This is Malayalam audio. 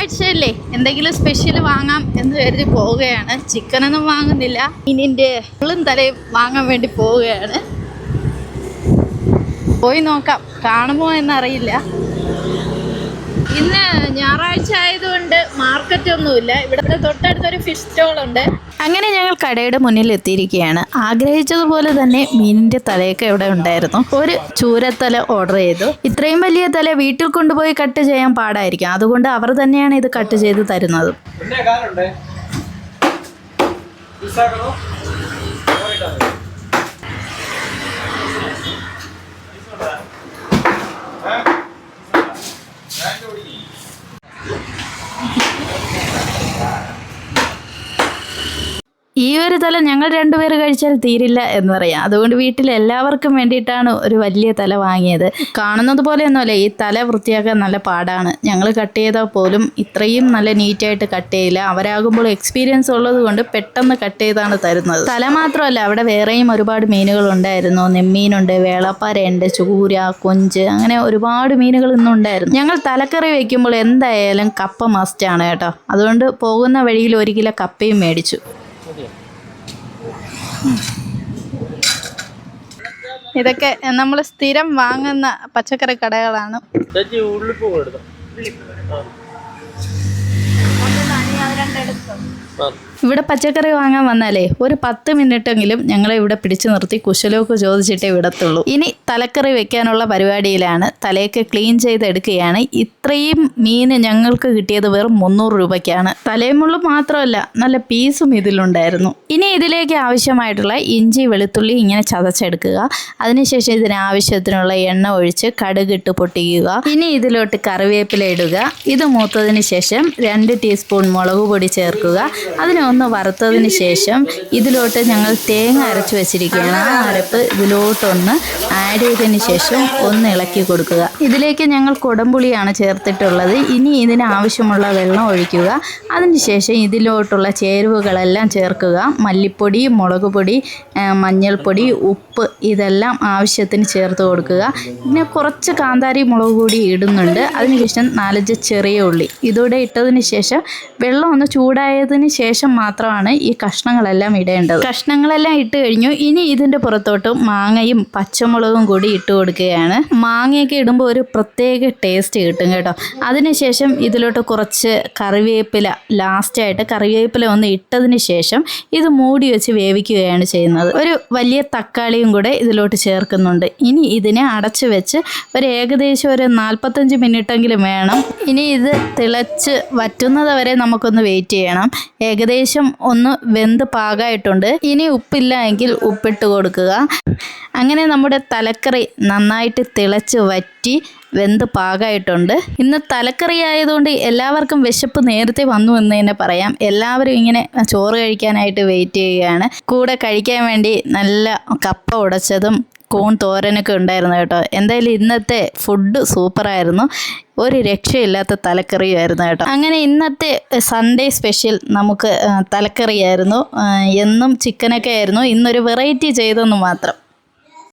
ഞായറാഴ്ചയല്ലേ എന്തെങ്കിലും സ്പെഷ്യൽ വാങ്ങാം എന്ന് കരുതി പോവുകയാണ്. ചിക്കനൊന്നും വാങ്ങുന്നില്ല, മീനിൻ്റെ ഉള്ളും തലയും വാങ്ങാൻ വേണ്ടി പോവുകയാണ്. പോയി നോക്കാം, കാണുമോ എന്നറിയില്ല. ഇന്ന് ഞായറാഴ്ച ആയതുകൊണ്ട് മാർക്കറ്റൊന്നുമില്ല. ഇവിടെ തൊട്ടടുത്തൊരു ഫിഷ് സ്റ്റോളുണ്ട്. അങ്ങനെ ഞങ്ങൾ കടയുടെ മുന്നിൽ എത്തിയിരിക്കുകയാണ്. ആഗ്രഹിച്ചതുപോലെ തന്നെ മീനിൻ്റെ തലയൊക്കെ ഇവിടെ ഉണ്ടായിരുന്നു. ഒരു ചൂരത്തല ഓർഡർ ചെയ്തു. ഇത്രയും വലിയ തല വീട്ടിൽ കൊണ്ടുപോയി കട്ട് ചെയ്യാൻ പാടായിരിക്കും, അതുകൊണ്ട് അവർ തന്നെയാണ് ഇത് കട്ട് ചെയ്ത് തരുന്നത്. ഈ ഒരു തല ഞങ്ങൾ രണ്ടുപേർ കഴിച്ചാൽ തീരില്ല എന്ന് പറയാം. അതുകൊണ്ട് വീട്ടിൽ എല്ലാവർക്കും വേണ്ടിയിട്ടാണ് ഒരു വലിയ തല വാങ്ങിയത്. കാണുന്നത് പോലെയൊന്നുമല്ല, ഈ തല വൃത്തിയാക്കാൻ നല്ല പാടാണ്. ഞങ്ങൾ കട്ട് ചെയ്താൽ പോലും ഇത്രയും നല്ല നീറ്റായിട്ട് കട്ട് ചെയ്യില്ല. അവരാകുമ്പോൾ എക്സ്പീരിയൻസ് ഉള്ളത് കൊണ്ട് പെട്ടെന്ന് കട്ട് ചെയ്താണ് തരുന്നത്. തല മാത്രമല്ല, അവിടെ വേറെയും ഒരുപാട് മീനുകൾ ഉണ്ടായിരുന്നു. നെമ്മീനുണ്ട്, വേളപ്പാരയുണ്ട്, ചൂര, കൊഞ്ച്, അങ്ങനെ ഒരുപാട് മീനുകൾ ഇന്നുണ്ടായിരുന്നു. ഞങ്ങൾ തലക്കറി വയ്ക്കുമ്പോൾ എന്തായാലും കപ്പ മസ്റ്റാണ് കേട്ടോ. അതുകൊണ്ട് പോകുന്ന വഴിയിൽ 1 കിലോ കപ്പയും മേടിച്ചു. ഇതൊക്കെ നമ്മൾ സ്ഥിരം വാങ്ങുന്ന പച്ചക്കറി കടകളാണ്. ഇവിടെ പച്ചക്കറി വാങ്ങാൻ വന്നാലേ ഒരു 10 മിനിറ്റെങ്കിലും ഞങ്ങളെ ഇവിടെ പിടിച്ചു നിർത്തി കുശലമൊക്കെ ചോദിച്ചിട്ടേ വിടത്തുള്ളൂ. ഇനി തലക്കറി വെക്കാനുള്ള പരിപാടിയിലാണ്. തലയൊക്കെ ക്ലീൻ ചെയ്തെടുക്കുകയാണ്. ഇത്രയും മീൻ ഞങ്ങൾക്ക് കിട്ടിയത് വെറും 300 രൂപയ്ക്കാണ്. തലയുമുള്ള മാത്രമല്ല, നല്ല പീസും ഇതിലുണ്ടായിരുന്നു. ഇനി ഇതിലേക്ക് ആവശ്യമായിട്ടുള്ള ഇഞ്ചി വെളുത്തുള്ളി ഇങ്ങനെ ചതച്ചെടുക്കുക. അതിനുശേഷം ഇതിനാവശ്യത്തിനുള്ള എണ്ണ ഒഴിച്ച് കടുകിട്ട് പൊട്ടിക്കുക. ഇനി ഇതിലോട്ട് കറിവേപ്പില ഇടുക. ഇത് മൂത്തതിന് ശേഷം 2 ടീസ്പൂൺ മുളക് പൊടി ചേർക്കുക. അതിനൊന്ന് വറുത്തതിന് ശേഷം ഇതിലോട്ട് ഞങ്ങൾ തേങ്ങ അരച്ച് വെച്ചിരിക്കുകയാണ്. ആ അരപ്പ് ഇതിലോട്ടൊന്ന് ആഡ് ചെയ്തതിന് ശേഷം ഒന്ന് ഇളക്കി കൊടുക്കുക. ഇതിലേക്ക് ഞങ്ങൾ കുടംപുളിയാണ് ചേർത്തിട്ടുള്ളത്. ഇനി ഇതിന് ആവശ്യമുള്ള വെള്ളം ഒഴിക്കുക. അതിനുശേഷം ഇതിലോട്ടുള്ള ചേരുവകളെല്ലാം ചേർക്കുക. മല്ലിപ്പൊടി, മുളക് പൊടി, മഞ്ഞൾപ്പൊടി, ഉപ്പ് ഇതെല്ലാം ആവശ്യത്തിന് ചേർത്ത് കൊടുക്കുക. പിന്നെ കുറച്ച് കാന്താരി മുളക് കൂടി ഇടുന്നുണ്ട്. അതിനുശേഷം 4 ചെറിയ ഉള്ളി ഇതോടെ ഇട്ടതിന് ശേഷം വെള്ളം ഒന്ന് ചൂടായതിന് ശേഷം മാത്രമാണ് ഈ കഷ്ണങ്ങളെല്ലാം ഇടേണ്ടത്. കഷ്ണങ്ങളെല്ലാം ഇട്ട് കഴിഞ്ഞു. ഇനി ഇതിൻ്റെ പുറത്തോട്ട് മാങ്ങയും പച്ചമുളകും കൂടി ഇട്ട് കൊടുക്കുകയാണ്. മാങ്ങയൊക്കെ ഇടുമ്പോൾ ഒരു പ്രത്യേക ടേസ്റ്റ് കിട്ടും കേട്ടോ. അതിനുശേഷം ഇതിലോട്ട് കുറച്ച് കറിവേപ്പില, ലാസ്റ്റായിട്ട് കറിവേപ്പില ഒന്ന് ഇട്ടതിന് ശേഷം ഇത് മൂടി വെച്ച് വേവിക്കുകയാണ് ചെയ്യുന്നത്. ഒരു വലിയ തക്കാളിയും കൂടെ ഇതിലോട്ട് ചേർക്കുന്നുണ്ട്. ഇനി ഇതിനെ അടച്ചു വെച്ച് ഏകദേശം ഒരു 45 മിനിറ്റെങ്കിലും വേണം. ഇനി ഇത് തിളച്ച് വറ്റുന്നത് വരെ നമുക്കൊന്ന് വെയിറ്റ് ചെയ്യണം. ഏകദേശം ഒന്ന് വെന്ത് പാകമായിട്ടുണ്ട്. ഇനി ഉപ്പില്ല എങ്കിൽ ഉപ്പിട്ട് കൊടുക്കുക. അങ്ങനെ നമ്മുടെ തലക്കറി നന്നായിട്ട് തിളച്ച് വറ്റി വെന്ത് പാകമായിട്ടുണ്ട്. ഇന്ന് തലക്കറി ആയതുകൊണ്ട് എല്ലാവർക്കും വിശപ്പ് നേരത്തെ വന്നു എന്ന് തന്നെ പറയാം. എല്ലാവരും ഇങ്ങനെ ചോറ് കഴിക്കാനായിട്ട് വെയിറ്റ് ചെയ്യുകയാണ്. കൂടെ കഴിക്കാൻ വേണ്ടി നല്ല കപ്പ ഉടച്ചതും കൂൺ തോരനൊക്കെ ഉണ്ടായിരുന്നു കേട്ടോ. എന്തായാലും ഇന്നത്തെ ഫുഡ് സൂപ്പറായിരുന്നു. ഒരു രക്ഷയില്ലാത്ത തലക്കറിയായിരുന്നു കേട്ടോ. അങ്ങനെ ഇന്നത്തെ സൺഡേ സ്പെഷ്യൽ നമുക്ക് തലക്കറിയായിരുന്നു. എന്നും ചിക്കനൊക്കെ ആയിരുന്നു. ഇന്നൊരു വെറൈറ്റി ചെയ്തെന്ന് മാത്രം.